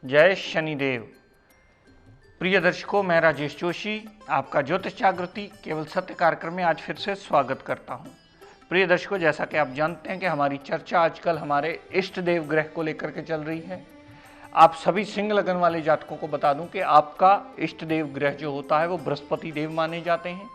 जय शनिदेव। प्रिय दर्शकों, मैं राजेश जोशी आपका ज्योतिष जागृति केवल सत्य कार्यक्रम में आज फिर से स्वागत करता हूं। प्रिय दर्शकों, जैसा कि आप जानते हैं कि हमारी चर्चा आजकल हमारे इष्ट देव ग्रह को लेकर के चल रही है। आप सभी सिंह लगन वाले जातकों को बता दूं कि आपका इष्ट देव ग्रह जो होता है वो बृहस्पति देव माने जाते हैं।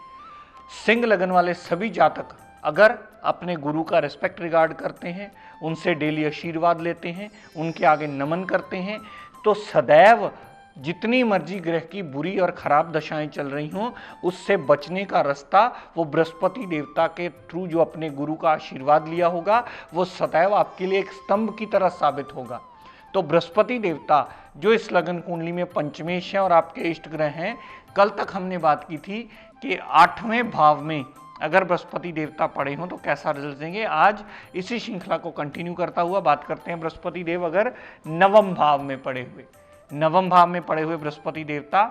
सिंह लगन वाले सभी जातक अगर अपने गुरु का रिस्पेक्ट रिगार्ड करते हैं, उनसे डेली आशीर्वाद लेते हैं, उनके आगे नमन करते हैं, तो सदैव जितनी मर्जी ग्रह की बुरी और खराब दशाएं चल रही हों, उससे बचने का रास्ता वो बृहस्पति देवता के थ्रू जो अपने गुरु का आशीर्वाद लिया होगा वो सदैव आपके लिए एक स्तंभ की तरह साबित होगा। तो बृहस्पति देवता जो इस लगन कुंडली में पंचमेश है और आपके इष्ट ग्रह हैं, कल तक हमने बात की थी कि 8वें भाव में अगर बृहस्पति देवता पड़े हों तो कैसा रिजल्ट देंगे। आज इसी श्रृंखला को कंटिन्यू करता हुआ बात करते हैं बृहस्पति देव अगर नवम भाव में पड़े हुए। नवम भाव में पड़े हुए बृहस्पति देवता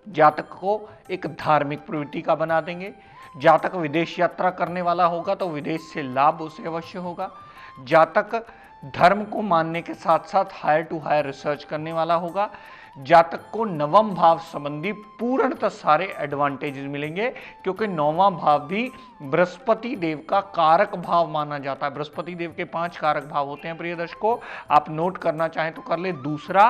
जातक को एक धार्मिक प्रवृत्ति का बना देंगे। जातक विदेश यात्रा करने वाला होगा तो विदेश से लाभ उसे अवश्य होगा। जातक धर्म को मानने के साथ साथ हायर टू हायर रिसर्च करने वाला होगा। जातक को नवम भाव संबंधी पूर्णतः सारे एडवांटेजेस मिलेंगे, क्योंकि नौवां भाव भी बृहस्पति देव का कारक भाव माना जाता है। बृहस्पति देव के 5 कारक भाव होते हैं। प्रिय दर्शकों, आप नोट करना चाहें तो कर ले। दूसरा,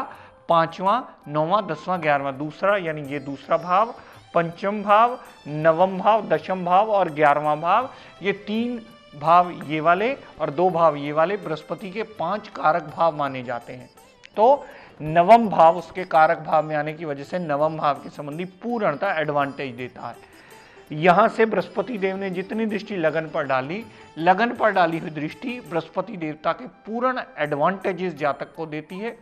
5वां, 9वां, 10वां, 11वां। दूसरा यानी ये दूसरा भाव, पंचम भाव, नवम भाव, दशम भाव और 11वां भाव, ये 3 भाव ये वाले और 2 भाव ये वाले बृहस्पति के 5 कारक भाव माने जाते हैं। तो नवम भाव उसके कारक भाव में आने की वजह से नवम भाव के संबंधी पूर्णतः एडवांटेज देता है। यहां से बृहस्पति देव ने जितनी दृष्टि लगन पर डाली हुई दृष्टि बृहस्पति देवता के पूर्ण एडवांटेजेस जातक को देती है।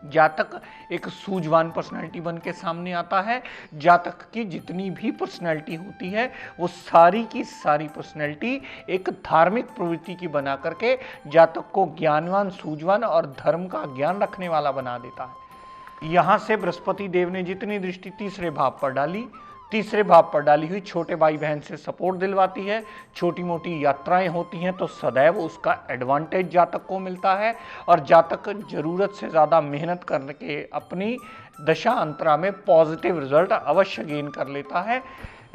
जातक एक सूझवान पर्सनैलिटी बन के सामने आता है। जातक की जितनी भी पर्सनैलिटी होती है वो सारी की सारी पर्सनैलिटी एक धार्मिक प्रवृत्ति की बना करके जातक को ज्ञानवान, सूझवान और धर्म का ज्ञान रखने वाला बना देता है। यहां से बृहस्पति देव ने जितनी दृष्टि तीसरे भाव पर डाली हुई छोटे भाई बहन से सपोर्ट दिलवाती है। छोटी मोटी यात्राएं होती हैं तो सदैव उसका एडवांटेज जातक को मिलता है और जातक जरूरत से ज़्यादा मेहनत करके अपनी दशा अंतरा में पॉजिटिव रिजल्ट अवश्य गेन कर लेता है।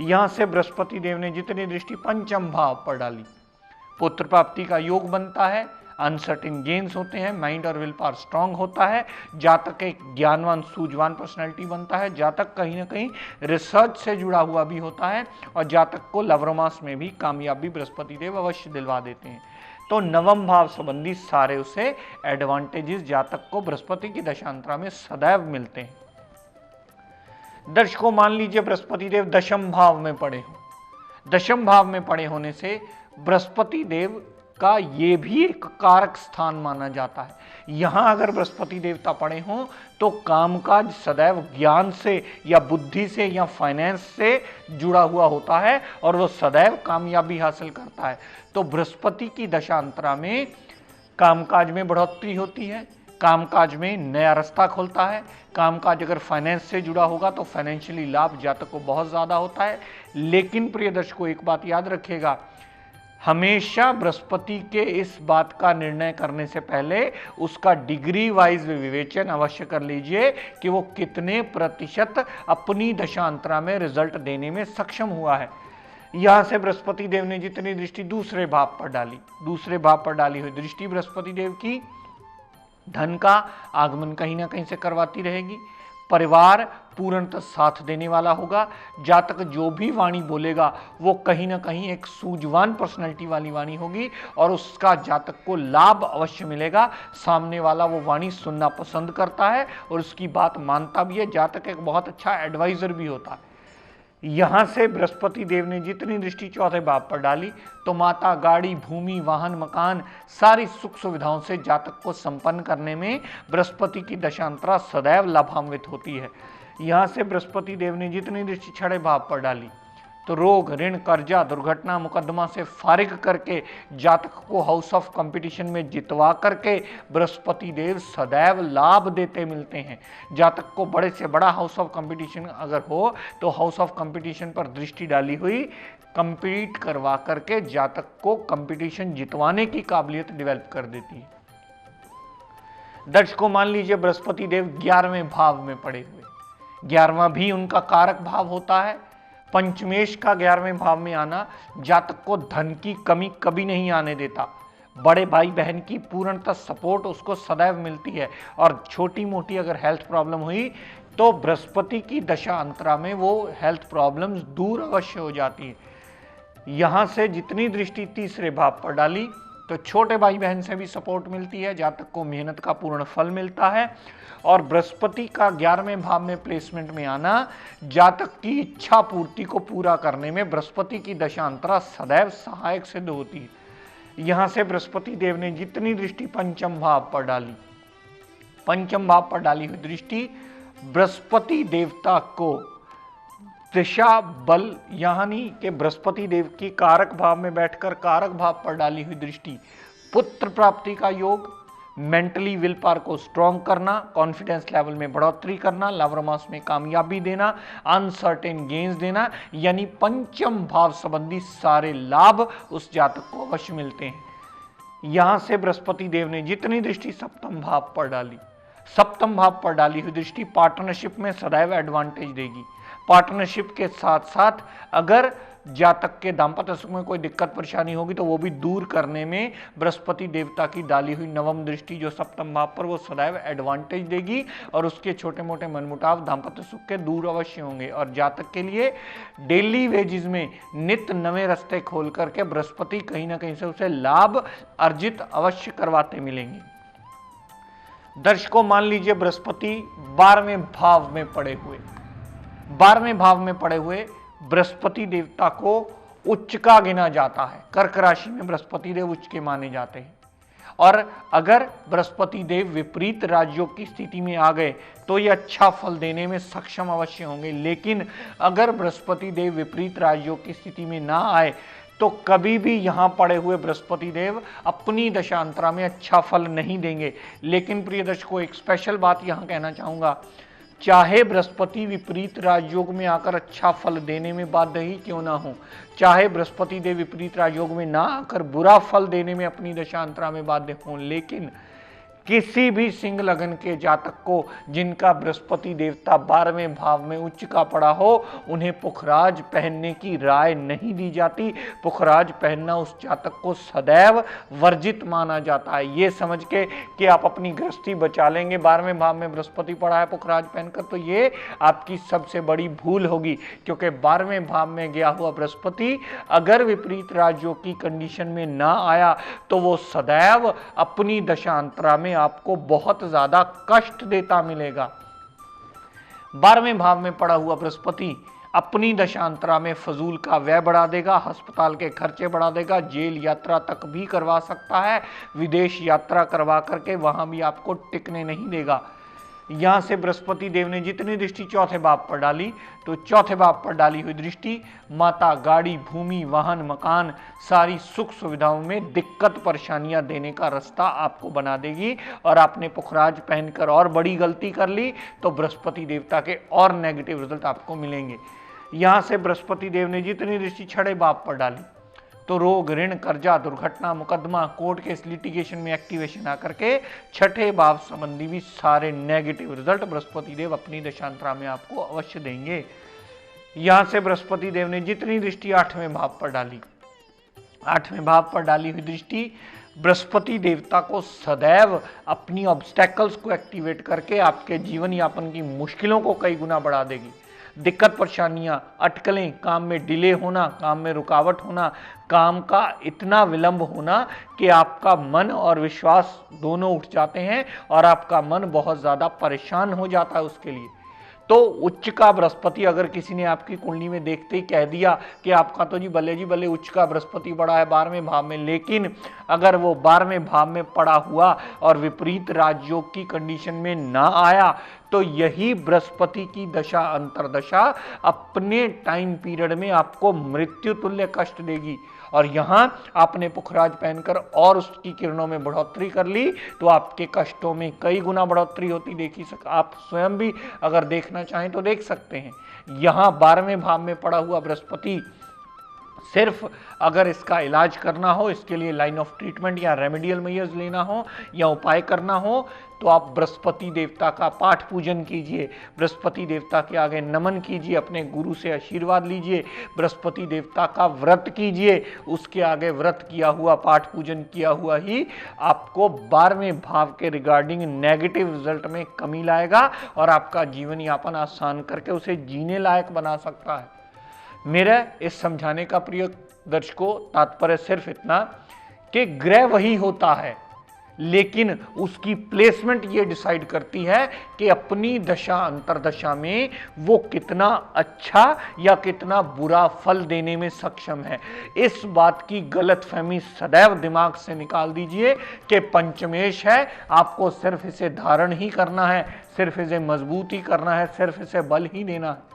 यहाँ से बृहस्पति देव ने जितनी दृष्टि पंचम भाव पर डाली, पुत्र प्राप्ति का योग बनता है, अनसर्टेन गेन्स होते हैं, माइंड और विल पावर स्ट्रांग होता है, जातक एक ज्ञानवान सूझवान पर्सनैलिटी बनता है, जातक कहीं ना कहीं रिसर्च से जुड़ा हुआ भी होता है और जातक को लव रोमांस में भी कामयाबी बृहस्पति देव अवश्य दिलवा देते हैं। तो नवम भाव संबंधी सारे उसे एडवांटेजेस जातक को बृहस्पति की दशांतरा में सदैव मिलते हैं। दर्शकों, मान लीजिए बृहस्पति देव दशम भाव में पड़े हो। दशम भाव में पड़े होने से बृहस्पति देव का ये भी एक कारक स्थान माना जाता है। यहां अगर बृहस्पति देवता पड़े हों तो कामकाज सदैव ज्ञान से या बुद्धि से या फाइनेंस से जुड़ा हुआ होता है और वो सदैव कामयाबी हासिल करता है। तो बृहस्पति की दशांतरा में कामकाज में बढ़ोतरी होती है, कामकाज में नया रास्ता खुलता है। कामकाज अगर फाइनेंस से जुड़ा होगा तो फाइनेंशियली लाभ जातक को बहुत ज्यादा होता है। लेकिन प्रिय दर्शकों, एक बात याद रखिएगा, हमेशा बृहस्पति के इस बात का निर्णय करने से पहले उसका डिग्री वाइज विवेचन अवश्य कर लीजिए कि वो कितने प्रतिशत अपनी दशांतरा में रिजल्ट देने में सक्षम हुआ है। यहां से बृहस्पति देव ने जितनी दृष्टि दूसरे भाव पर डाली हुई दृष्टि बृहस्पति देव की धन का आगमन कहीं ना कहीं से करवाती रहेगी। परिवार पूर्णतः साथ देने वाला होगा। जातक जो भी वाणी बोलेगा वो कहीं ना कहीं एक सूझवान पर्सनैलिटी वाली वाणी होगी और उसका जातक को लाभ अवश्य मिलेगा। सामने वाला वो वाणी सुनना पसंद करता है और उसकी बात मानता भी है। जातक एक बहुत अच्छा एडवाइजर भी होता है। यहां से बृहस्पति देव ने जितनी दृष्टि चौथे भाव पर डाली तो माता, गाड़ी, भूमि, वाहन, मकान, सारी सुख सुविधाओं से जातक को संपन्न करने में बृहस्पति की दशांतरा सदैव लाभान्वित होती है। यहां से बृहस्पति देव ने जितनी दृष्टि छठे भाव पर डाली तो रोग, ऋण, कर्जा, दुर्घटना, मुकदमा से फारिग करके जातक को हाउस ऑफ कंपटीशन में जितवा करके बृहस्पति देव सदैव लाभ देते मिलते हैं। जातक को बड़े से बड़ा हाउस ऑफ कंपटीशन अगर हो तो हाउस ऑफ कंपटीशन पर दृष्टि डाली हुई कंपीट करवा करके जातक को कंपटीशन जितवाने की काबिलियत डेवलप कर देती है। दर्शकों, मान लीजिए बृहस्पति देव 11वें भाव में पड़े हुए, 11वां भी उनका कारक भाव होता है। पंचमेश का 11वें भाव में आना जातक को धन की कमी कभी नहीं आने देता। बड़े भाई बहन की पूर्णतः सपोर्ट उसको सदैव मिलती है और छोटी मोटी अगर हेल्थ प्रॉब्लम हुई तो बृहस्पति की दशा अंतरा में वो हेल्थ प्रॉब्लम्स दूर अवश्य हो जाती है। यहां से जितनी दृष्टि तीसरे भाव पर डाली तो छोटे भाई बहन से भी सपोर्ट मिलती है, जातक को मेहनत का पूर्ण फल मिलता है। और बृहस्पति का 11वें भाव में प्लेसमेंट में आना जातक की इच्छा पूर्ति को पूरा करने में बृहस्पति की दशांतरा सदैव सहायक सिद्ध होती है। यहां से बृहस्पति देव ने जितनी दृष्टि पंचम भाव पर डाली, पंचम भाव पर डाली हुई दृष्टि बृहस्पति देवता को दिशा बल यानी कि बृहस्पति देव की कारक भाव में बैठकर कारक भाव पर डाली हुई दृष्टि पुत्र प्राप्ति का योग, मेंटली विल पावर को स्ट्रॉन्ग करना, कॉन्फिडेंस लेवल में बढ़ोतरी करना, लव रोमांस में कामयाबी देना, अनसर्टेन गेन्स देना, यानी पंचम भाव संबंधी सारे लाभ उस जातक को अवश्य मिलते हैं। यहां से बृहस्पति देव ने जितनी दृष्टि सप्तम भाव पर डाली, सप्तम भाव पर डाली हुई दृष्टि पार्टनरशिप में सदैव एडवांटेज देगी। पार्टनरशिप के साथ साथ अगर जातक के दाम्पत्य सुख में कोई दिक्कत परेशानी होगी तो वो भी दूर करने में बृहस्पति देवता की डाली हुई नवम दृष्टि जो सप्तम भाव पर वो सदैव एडवांटेज देगी और उसके छोटे मोटे मनमुटाव दाम्पत्य सुख के दूर अवश्य होंगे। और जातक के लिए डेली वेजिज में नित्य नए रास्ते खोल करके बृहस्पति कहीं ना कहीं से उसे लाभ अर्जित अवश्य करवाते मिलेंगे। दर्शकों, मान लीजिए बृहस्पति 12वें भाव में पड़े हुए, 12वें भाव में पड़े हुए बृहस्पति देवता को उच्च का गिना जाता है। कर्क राशि में बृहस्पति देव उच्च के माने जाते हैं। और अगर बृहस्पति देव विपरीत राजयोग की स्थिति में आ गए तो ये अच्छा फल देने में सक्षम अवश्य होंगे। लेकिन अगर बृहस्पति देव विपरीत राजयोग की स्थिति में ना आए तो कभी भी यहां पड़े हुए बृहस्पति देव अपनी दशांतरा में अच्छा फल नहीं देंगे। लेकिन प्रिय दर्शकों, एक स्पेशल बात यहां कहना चाहूंगा, चाहे बृहस्पति विपरीत राजयोग में आकर अच्छा फल देने में बाध्य ही क्यों ना हो, चाहे बृहस्पति देव विपरीत राजयोग में ना आकर बुरा फल देने में अपनी दशांतरा में बाध्य हो, लेकिन किसी भी सिंह लगन के जातक को जिनका बृहस्पति देवता 12वें भाव में उच्च का पड़ा हो उन्हें पुखराज पहनने की राय नहीं दी जाती। पुखराज पहनना उस जातक को सदैव वर्जित माना जाता है। ये समझ के कि आप अपनी गृहस्थी बचा लेंगे 12वें भाव में बृहस्पति पड़ा है पुखराज पहनकर, तो ये आपकी सबसे बड़ी भूल होगी। क्योंकि 12वें भाव में गया हुआ बृहस्पति अगर विपरीत राजयोग की कंडीशन में ना आया तो वो सदैव अपनी दशांतरा में आपको बहुत ज्यादा कष्ट देता मिलेगा। 12वें भाव में पड़ा हुआ बृहस्पति अपनी दशांतरा में फजूल का व्यय बढ़ा देगा, अस्पताल के खर्चे बढ़ा देगा, जेल यात्रा तक भी करवा सकता है, विदेश यात्रा करवा करके वहां भी आपको टिकने नहीं देगा। यहां से बृहस्पति देव ने जितनी दृष्टि चौथे भाव पर डाली तो चौथे भाव पर डाली हुई दृष्टि माता, गाड़ी, भूमि, वाहन, मकान, सारी सुख सुविधाओं में दिक्कत परेशानियां देने का रास्ता आपको बना देगी। और आपने पुखराज पहनकर और बड़ी गलती कर ली तो बृहस्पति देवता के और नेगेटिव रिजल्ट आपको मिलेंगे। यहां से बृहस्पति देव ने जितनी दृष्टि छठे भाव पर डाली तो रोग, ऋण, कर्जा, दुर्घटना, मुकदमा, कोर्ट केस, लिटिगेशन में एक्टिवेशन आकर के छठे भाव संबंधी भी सारे नेगेटिव रिजल्ट बृहस्पति देव अपनी दशांतरा में आपको अवश्य देंगे। यहां से बृहस्पति देव ने जितनी दृष्टि 8वें भाव पर डाली, 8वें भाव पर डाली हुई दृष्टि बृहस्पति देवता को सदैव अपनी ऑब्स्टेकल्स को एक्टिवेट करके आपके जीवन यापन की मुश्किलों को कई गुना बढ़ा देगी। दिक्कत, परेशानियां, अटकलें, काम में डिले होना, काम में रुकावट होना, काम का इतना विलंब होना कि आपका मन और विश्वास दोनों उठ जाते हैं और आपका मन बहुत ज्यादा परेशान हो जाता है उसके लिए। तो उच्च का बृहस्पति अगर किसी ने आपकी कुंडली में देखते ही कह दिया कि आपका तो जी भले उच्च का बृहस्पति पड़ा है 12वें भाव में, लेकिन अगर वो 12वें भाव में पड़ा हुआ और विपरीत राजयोग की कंडीशन में ना आया, तो यही बृहस्पति की दशा अंतरदशा अपने टाइम पीरियड में आपको मृत्यु तुल्य कष्ट देगी। और यहां आपने पुखराज पहनकर और उसकी किरणों में बढ़ोतरी कर ली तो आपके कष्टों में कई गुना बढ़ोतरी होती देखी आप स्वयं भी अगर देखना चाहें तो देख सकते हैं। यहां 12वें भाव में पड़ा हुआ बृहस्पति सिर्फ अगर इसका इलाज करना हो, इसके लिए लाइन ऑफ ट्रीटमेंट या रेमेडियल मेजर्स लेना हो या उपाय करना हो, तो आप बृहस्पति देवता का पाठ पूजन कीजिए, बृहस्पति देवता के आगे नमन कीजिए, अपने गुरु से आशीर्वाद लीजिए, बृहस्पति देवता का व्रत कीजिए, उसके आगे व्रत किया हुआ, पाठ पूजन किया हुआ ही आपको 12वें भाव के रिगार्डिंग नेगेटिव रिजल्ट में कमी लाएगा और आपका जीवन यापन आसान करके उसे जीने लायक बना सकता है। मेरा इस समझाने का प्रिय दर्शकों तात्पर्य सिर्फ इतना कि ग्रह वही होता है, लेकिन उसकी प्लेसमेंट ये डिसाइड करती है कि अपनी दशा अंतरदशा में वो कितना अच्छा या कितना बुरा फल देने में सक्षम है। इस बात की गलतफहमी सदैव दिमाग से निकाल दीजिए कि पंचमेश है, आपको सिर्फ इसे धारण ही करना है, सिर्फ इसे मजबूत ही करना है, सिर्फ इसे बल ही देना है।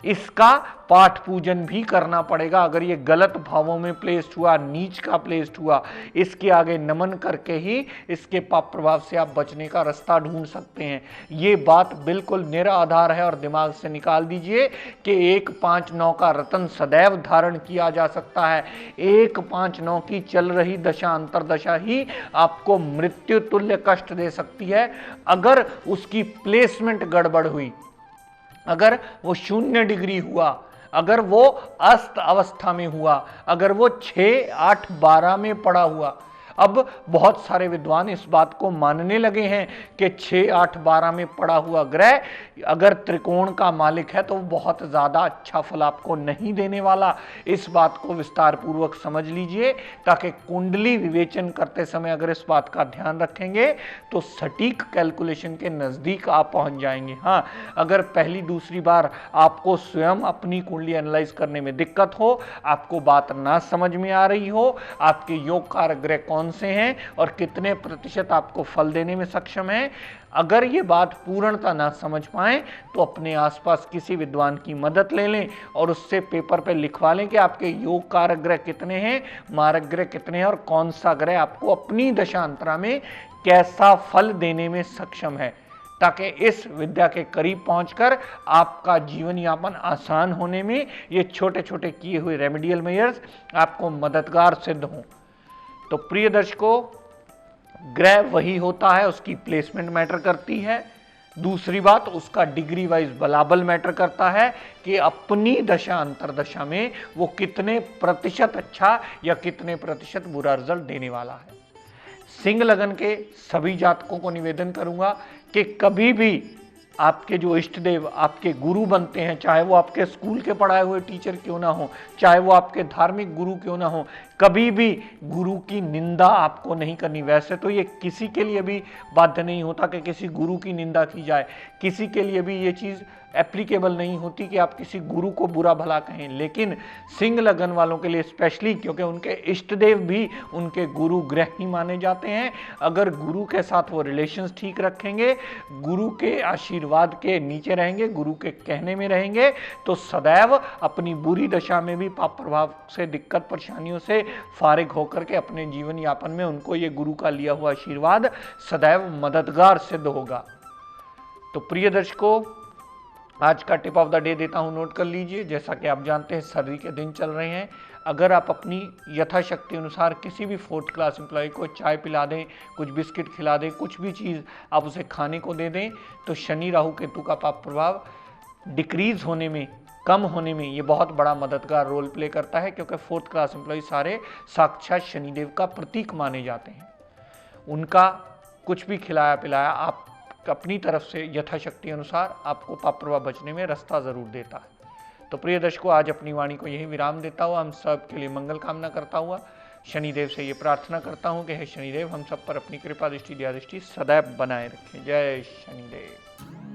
इसका पाठ पूजन भी करना पड़ेगा। अगर ये गलत भावों में प्लेस्ड हुआ, नीच का प्लेस्ड हुआ, इसके आगे नमन करके ही इसके पाप प्रभाव से आप बचने का रास्ता ढूंढ सकते हैं। ये बात बिल्कुल निराधार है और दिमाग से निकाल दीजिए कि 1-5-9 का रतन सदैव धारण किया जा सकता है। 1-5-9 की चल रही दशा अंतरदशा ही आपको मृत्यु तुल्य कष्ट दे सकती है अगर उसकी प्लेसमेंट गड़बड़ हुई, अगर वो 0 डिग्री हुआ, अगर वो अस्त अवस्था में हुआ, अगर वो 6-8-12 में पड़ा हुआ। अब बहुत सारे विद्वान इस बात को मानने लगे हैं कि 6-8-12 में पड़ा हुआ ग्रह अगर त्रिकोण का मालिक है तो वो बहुत ज़्यादा अच्छा फल आपको नहीं देने वाला। इस बात को विस्तार पूर्वक समझ लीजिए ताकि कुंडली विवेचन करते समय अगर इस बात का ध्यान रखेंगे तो सटीक कैलकुलेशन के नज़दीक आप पहुंच जाएंगे। हाँ, अगर पहली दूसरी बार आपको स्वयं अपनी कुंडली एनालाइज करने में दिक्कत हो, आपको बात ना समझ में आ रही हो, आपके योग कारक ग्रह कौन से हैं और कितने प्रतिशत आपको फल देने में सक्षम है, अगर ये बात पूर्णता ना समझ पाएं तो अपने आसपास किसी विद्वान की मदद ले लें और उससे पेपर पे लिखवा लें कि आपके योग कारक ग्रह कितने हैं, मारक ग्रह कितने हैं और कौन सा ग्रह आपको अपनी दशांतरा में कैसा फल देने में सक्षम है, ताकि इस विद्या के करीब पहुंचकर आपका जीवन यापन आसान होने में ये छोटे छोटे किए हुए रेमेडियल मेजर्स आपको मददगार सिद्ध हों। तो प्रिय दर्शकों, ग्रह वही होता है, उसकी प्लेसमेंट मैटर करती है। दूसरी बात, उसका डिग्री वाइज बलाबल मैटर करता है कि अपनी दशा अंतरदशा में वो कितने प्रतिशत अच्छा या कितने प्रतिशत बुरा रिजल्ट देने वाला है। सिंह लगन के सभी जातकों को निवेदन करूंगा कि कभी भी आपके जो इष्ट देव आपके गुरु बनते हैं, चाहे वो आपके स्कूल के पढ़ाए हुए टीचर क्यों ना हो, चाहे वो आपके धार्मिक गुरु क्यों ना हो, कभी भी गुरु की निंदा आपको नहीं करनी। वैसे तो ये किसी के लिए भी बाध्य नहीं होता कि किसी गुरु की निंदा की जाए, किसी के लिए भी ये चीज़ एप्लीकेबल नहीं होती कि आप किसी गुरु को बुरा भला कहें, लेकिन सिंह लगन वालों के लिए स्पेशली, क्योंकि उनके इष्ट देव भी उनके गुरु ग्रह ही माने जाते हैं। अगर गुरु के साथ वो रिलेशंस ठीक रखेंगे, गुरु के आशीर्वाद के नीचे रहेंगे, गुरु के कहने में रहेंगे, तो सदैव अपनी बुरी दशा में भी पाप प्रभाव से, दिक्कत परेशानियों से फारिग होकर के अपने जीवन यापन में उनको ये गुरु का लिया हुआ आशीर्वाद सदैव मददगार सिद्ध होगा। तो प्रिय दर्शकों, आज का टिप ऑफ द डे देता हूं, नोट कर लीजिए। जैसा कि आप जानते हैं सर्दी के दिन चल रहे हैं, अगर आप अपनी यथाशक्ति अनुसार किसी भी 4th क्लास एम्प्लॉय को चाय पिला दें, कुछ बिस्किट खिला दें, कुछ भी चीज़ आप उसे खाने को दे दें, तो शनि राहु केतु का पाप प्रभाव डिक्रीज होने में, कम होने में ये बहुत बड़ा मददगार रोल प्ले करता है, क्योंकि 4th क्लास एम्प्लॉय सारे साक्षात शनिदेव का प्रतीक माने जाते हैं। उनका कुछ भी खिलाया पिलाया आप अपनी तरफ से यथाशक्ति अनुसार आपको पाप प्रभाव बचने में रास्ता जरूर देता है। तो प्रिय दर्शकों, आज अपनी वाणी को यही विराम देता हुआ हम सब के लिए मंगल कामना करता हुआ शनिदेव से ये प्रार्थना करता हूँ कि हे शनिदेव हम सब पर अपनी कृपा दृष्टि दया दृष्टि सदैव बनाए रखें। जय शनिदेव।